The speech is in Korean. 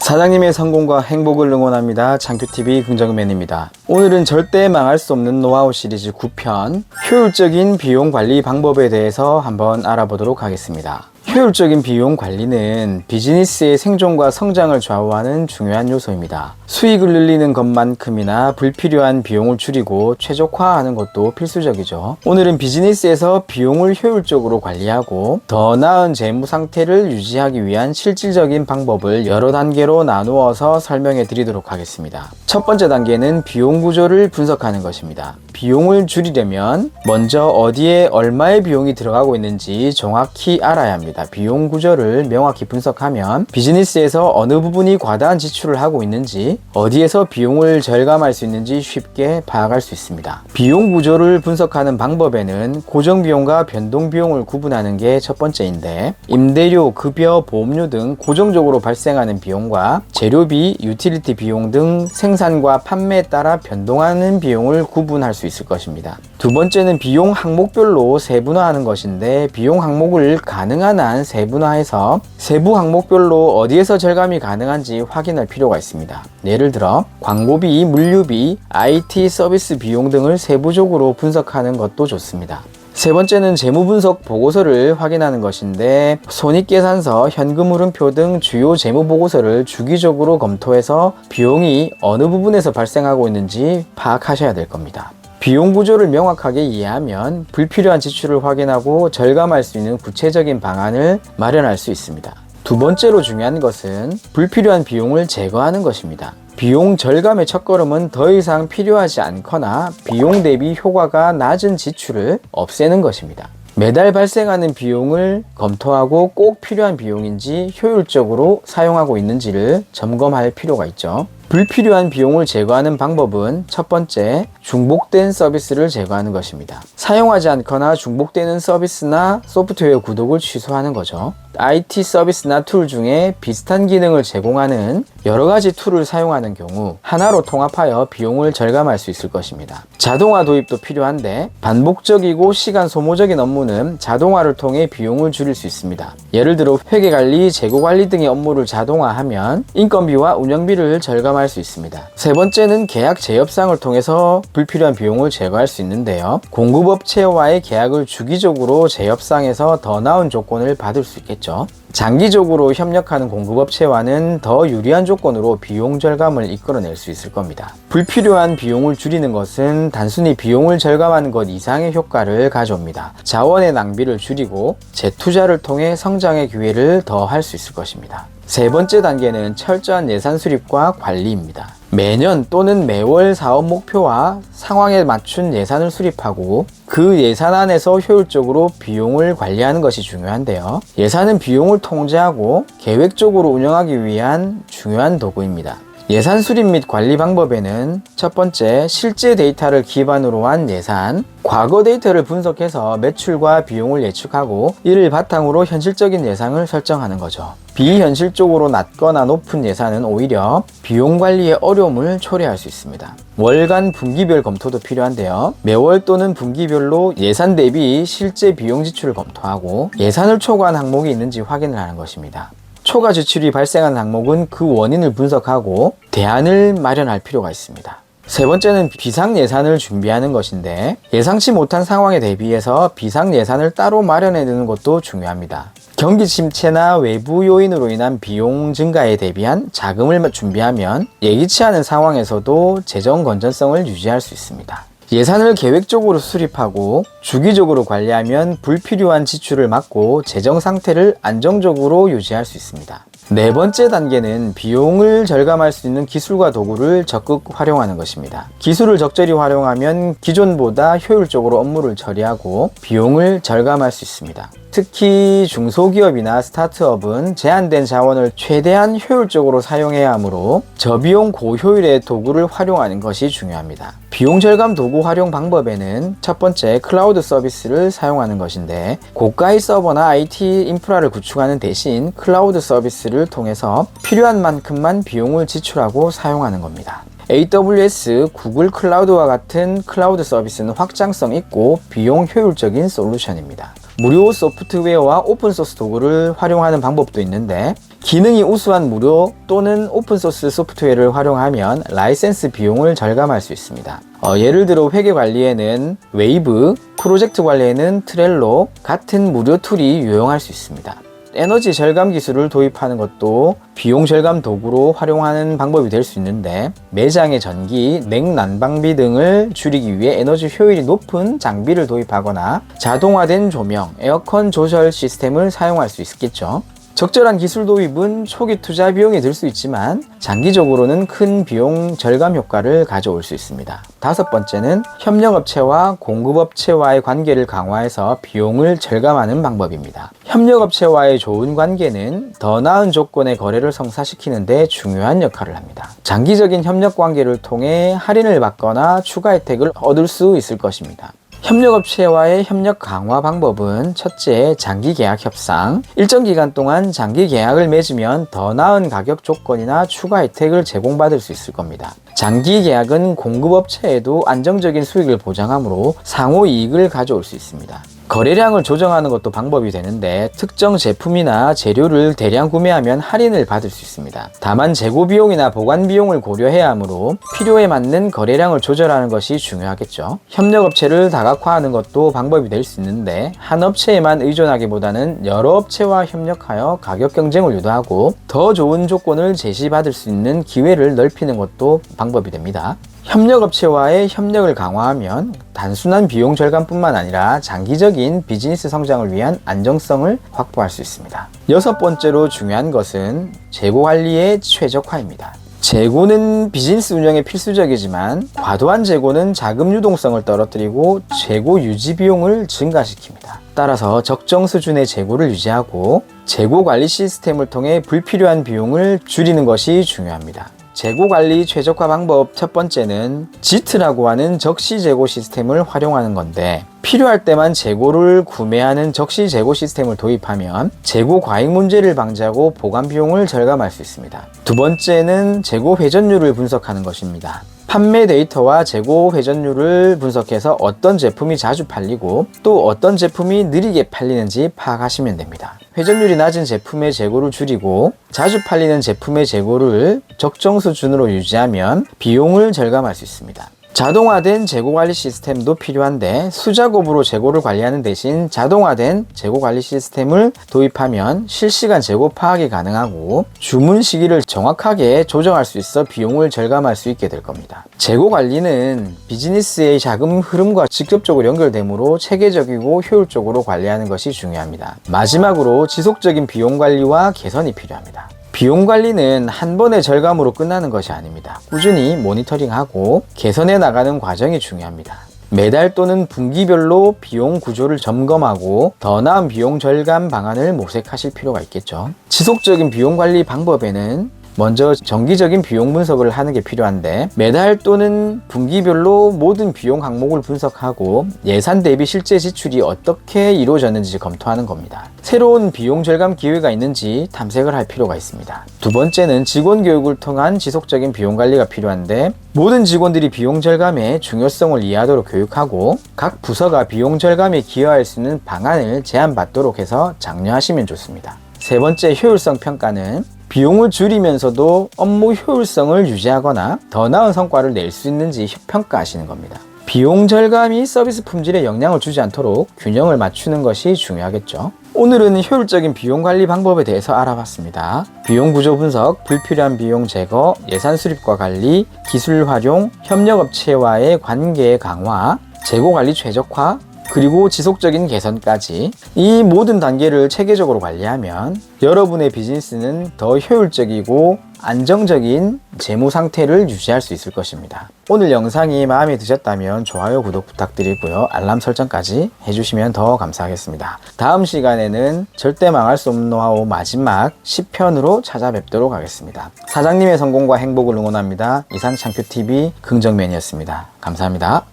사장님의 성공과 행복을 응원합니다. 장큐TV 긍정맨입니다. 오늘은 절대 망할 수 없는 노하우 시리즈 9편 효율적인 비용 관리 방법에 대해서 한번 알아보도록 하겠습니다. 효율적인 비용 관리는 비즈니스의 생존과 성장을 좌우하는 중요한 요소입니다. 수익을 늘리는 것만큼이나 불필요한 비용을 줄이고 최적화하는 것도 필수적이죠. 오늘은 비즈니스에서 비용을 효율적으로 관리하고 더 나은 재무 상태를 유지하기 위한 실질적인 방법을 여러 단계로 나누어서 설명해 드리도록 하겠습니다. 첫 번째 단계는 비용 구조를 분석하는 것입니다. 비용을 줄이려면 먼저 어디에 얼마의 비용이 들어가고 있는지 정확히 알아야 합니다. 비용 구조를 명확히 분석하면 비즈니스에서 어느 부분이 과다한 지출을 하고 있는지, 어디에서 비용을 절감할 수 있는지 쉽게 파악할 수 있습니다. 비용 구조를 분석하는 방법에는 고정 비용과 변동 비용을 구분하는 게 첫 번째인데, 임대료, 급여, 보험료 등 고정적으로 발생하는 비용과 재료비, 유틸리티 비용 등 생산과 판매에 따라 변동하는 비용을 구분할 수 있을 것입니다. 두 번째는 비용 항목별로 세분화하는 것인데, 비용 항목을 가능한 한 세분화해서 세부 항목별로 어디에서 절감이 가능한지 확인할 필요가 있습니다. 예를 들어 광고비, 물류비, IT 서비스 비용 등을 세부적으로 분석하는 것도 좋습니다. 세 번째는 재무분석 보고서를 확인하는 것인데, 손익계산서, 현금흐름표 등 주요 재무보고서를 주기적으로 검토해서 비용이 어느 부분에서 발생하고 있는지 파악하셔야 될 겁니다. 비용 구조를 명확하게 이해하면 불필요한 지출을 확인하고 절감할 수 있는 구체적인 방안을 마련할 수 있습니다. 두 번째로 중요한 것은 불필요한 비용을 제거하는 것입니다. 비용 절감의 첫걸음은 더 이상 필요하지 않거나 비용 대비 효과가 낮은 지출을 없애는 것입니다. 매달 발생하는 비용을 검토하고 꼭 필요한 비용인지 효율적으로 사용하고 있는지를 점검할 필요가 있죠. 불필요한 비용을 제거하는 방법은 첫 번째, 중복된 서비스를 제거하는 것입니다. 사용하지 않거나 중복되는 서비스나 소프트웨어 구독을 취소하는 거죠. IT 서비스나 툴 중에 비슷한 기능을 제공하는 여러 가지 툴을 사용하는 경우 하나로 통합하여 비용을 절감할 수 있을 것입니다. 자동화 도입도 필요한데, 반복적이고 시간 소모적인 업무는 자동화를 통해 비용을 줄일 수 있습니다. 예를 들어 회계관리, 재고관리 등의 업무를 자동화하면 인건비와 운영비를 절감할 수 있습니다. 세 번째는 계약 재협상을 통해서 불필요한 비용을 제거할 수 있는데요. 공급업체와의 계약을 주기적으로 재협상해서 더 나은 조건을 받을 수 있겠죠. 장기적으로 협력하는 공급업체와는 더 유리한 조건으로 비용 절감을 이끌어낼 수 있을 겁니다. 불필요한 비용을 줄이는 것은 단순히 비용을 절감하는 것 이상의 효과를 가져옵니다. 자원의 낭비를 줄이고 재투자를 통해 성장의 기회를 더 할 수 있을 것입니다. 세 번째 단계는 철저한 예산 수립과 관리입니다. 매년 또는 매월 사업 목표와 상황에 맞춘 예산을 수립하고 그 예산 안에서 효율적으로 비용을 관리하는 것이 중요한데요. 예산은 비용을 통제하고 계획적으로 운영하기 위한 중요한 도구입니다. 예산 수립 및 관리 방법에는 첫 번째, 실제 데이터를 기반으로 한 예산, 과거 데이터를 분석해서 매출과 비용을 예측하고 이를 바탕으로 현실적인 예산을 설정하는 거죠. 비현실적으로 낮거나 높은 예산은 오히려 비용 관리의 어려움을 초래할 수 있습니다. 월간 분기별 검토도 필요한데요. 매월 또는 분기별로 예산 대비 실제 비용 지출을 검토하고 예산을 초과한 항목이 있는지 확인을 하는 것입니다. 초과 지출이 발생한 항목은 그 원인을 분석하고 대안을 마련할 필요가 있습니다. 세 번째는 비상 예산을 준비하는 것인데, 예상치 못한 상황에 대비해서 비상 예산을 따로 마련해 두는 것도 중요합니다. 경기 침체나 외부 요인으로 인한 비용 증가에 대비한 자금을 준비하면 예기치 않은 상황에서도 재정 건전성을 유지할 수 있습니다. 예산을 계획적으로 수립하고 주기적으로 관리하면 불필요한 지출을 막고 재정 상태를 안정적으로 유지할 수 있습니다. 네 번째 단계는 비용을 절감할 수 있는 기술과 도구를 적극 활용하는 것입니다. 기술을 적절히 활용하면 기존보다 효율적으로 업무를 처리하고 비용을 절감할 수 있습니다. 특히 중소기업이나 스타트업은 제한된 자원을 최대한 효율적으로 사용해야 하므로 저비용 고효율의 도구를 활용하는 것이 중요합니다. 비용 절감 도구 활용 방법에는 첫 번째, 클라우드 서비스를 사용하는 것인데, 고가의 서버나 IT 인프라를 구축하는 대신 클라우드 서비스를 통해서 필요한 만큼만 비용을 지출하고 사용하는 겁니다. AWS, 구글 클라우드와 같은 클라우드 서비스는 확장성 있고 비용 효율적인 솔루션입니다. 무료 소프트웨어와 오픈소스 도구를 활용하는 방법도 있는데, 기능이 우수한 무료 또는 오픈소스 소프트웨어를 활용하면 라이센스 비용을 절감할 수 있습니다. 예를 들어 회계 관리에는 웨이브, 프로젝트 관리에는 트렐로 같은 무료 툴이 유용할 수 있습니다. 에너지 절감 기술을 도입하는 것도 비용 절감 도구로 활용하는 방법이 될 수 있는데, 매장의 전기, 냉난방비 등을 줄이기 위해 에너지 효율이 높은 장비를 도입하거나 자동화된 조명, 에어컨 조절 시스템을 사용할 수 있겠죠. 적절한 기술 도입은 초기 투자 비용이 들 수 있지만 장기적으로는 큰 비용 절감 효과를 가져올 수 있습니다. 다섯 번째는 협력업체와 공급업체와의 관계를 강화해서 비용을 절감하는 방법입니다. 협력업체와의 좋은 관계는 더 나은 조건의 거래를 성사시키는 데 중요한 역할을 합니다. 장기적인 협력 관계를 통해 할인을 받거나 추가 혜택을 얻을 수 있을 것입니다. 협력업체와의 협력 강화 방법은 첫째, 장기 계약 협상. 일정 기간 동안 장기 계약을 맺으면 더 나은 가격 조건이나 추가 혜택을 제공받을 수 있을 겁니다. 장기 계약은 공급업체에도 안정적인 수익을 보장하므로 상호 이익을 가져올 수 있습니다. 거래량을 조정하는 것도 방법이 되는데, 특정 제품이나 재료를 대량 구매하면 할인을 받을 수 있습니다. 다만 재고 비용이나 보관 비용을 고려해야 하므로 필요에 맞는 거래량을 조절하는 것이 중요하겠죠. 협력업체를 다각화하는 것도 방법이 될 수 있는데, 한 업체에만 의존하기보다는 여러 업체와 협력하여 가격 경쟁을 유도하고 더 좋은 조건을 제시받을 수 있는 기회를 넓히는 것도 방법이 됩니다. 협력업체와의 협력을 강화하면 단순한 비용 절감뿐만 아니라 장기적인 비즈니스 성장을 위한 안정성을 확보할 수 있습니다. 여섯 번째로 중요한 것은 재고 관리의 최적화입니다. 재고는 비즈니스 운영에 필수적이지만 과도한 재고는 자금 유동성을 떨어뜨리고 재고 유지 비용을 증가시킵니다. 따라서 적정 수준의 재고를 유지하고 재고 관리 시스템을 통해 불필요한 비용을 줄이는 것이 중요합니다. 재고 관리 최적화 방법 첫 번째는 지트라고 하는 적시 재고 시스템을 활용하는 건데, 필요할 때만 재고를 구매하는 적시 재고 시스템을 도입하면 재고 과잉 문제를 방지하고 보관 비용을 절감할 수 있습니다. 두 번째는 재고 회전율을 분석하는 것입니다. 판매 데이터와 재고 회전율을 분석해서 어떤 제품이 자주 팔리고 또 어떤 제품이 느리게 팔리는지 파악하시면 됩니다. 회전율이 낮은 제품의 재고를 줄이고 자주 팔리는 제품의 재고를 적정 수준으로 유지하면 비용을 절감할 수 있습니다. 자동화된 재고 관리 시스템도 필요한데, 수작업으로 재고를 관리하는 대신 자동화된 재고 관리 시스템을 도입하면 실시간 재고 파악이 가능하고 주문 시기를 정확하게 조정할 수 있어 비용을 절감할 수 있게 될 겁니다. 재고 관리는 비즈니스의 자금 흐름과 직접적으로 연결되므로 체계적이고 효율적으로 관리하는 것이 중요합니다. 마지막으로 지속적인 비용 관리와 개선이 필요합니다. 비용 관리는 한 번의 절감으로 끝나는 것이 아닙니다. 꾸준히 모니터링하고 개선해 나가는 과정이 중요합니다. 매달 또는 분기별로 비용 구조를 점검하고 더 나은 비용 절감 방안을 모색하실 필요가 있겠죠. 지속적인 비용 관리 방법에는 먼저 정기적인 비용 분석을 하는 게 필요한데, 매달 또는 분기별로 모든 비용 항목을 분석하고 예산 대비 실제 지출이 어떻게 이루어졌는지 검토하는 겁니다. 새로운 비용 절감 기회가 있는지 탐색을 할 필요가 있습니다. 두 번째는 직원 교육을 통한 지속적인 비용 관리가 필요한데, 모든 직원들이 비용 절감의 중요성을 이해하도록 교육하고 각 부서가 비용 절감에 기여할 수 있는 방안을 제안받도록 해서 장려하시면 좋습니다. 세 번째, 효율성 평가는 비용을 줄이면서도 업무 효율성을 유지하거나 더 나은 성과를 낼 수 있는지 평가하시는 겁니다. 비용 절감이 서비스 품질에 영향을 주지 않도록 균형을 맞추는 것이 중요하겠죠. 오늘은 효율적인 비용 관리 방법에 대해서 알아봤습니다. 비용 구조 분석, 불필요한 비용 제거, 예산 수립과 관리, 기술 활용, 협력업체와의 관계 강화, 재고 관리 최적화, 그리고 지속적인 개선까지 이 모든 단계를 체계적으로 관리하면 여러분의 비즈니스는 더 효율적이고 안정적인 재무 상태를 유지할 수 있을 것입니다. 오늘 영상이 마음에 드셨다면 좋아요, 구독 부탁드리고요. 알람 설정까지 해주시면 더 감사하겠습니다. 다음 시간에는 절대 망할 수 없는 노하우 마지막 10편으로 찾아뵙도록 하겠습니다. 사장님의 성공과 행복을 응원합니다. 이상 창큐TV 긍정맨이었습니다. 감사합니다.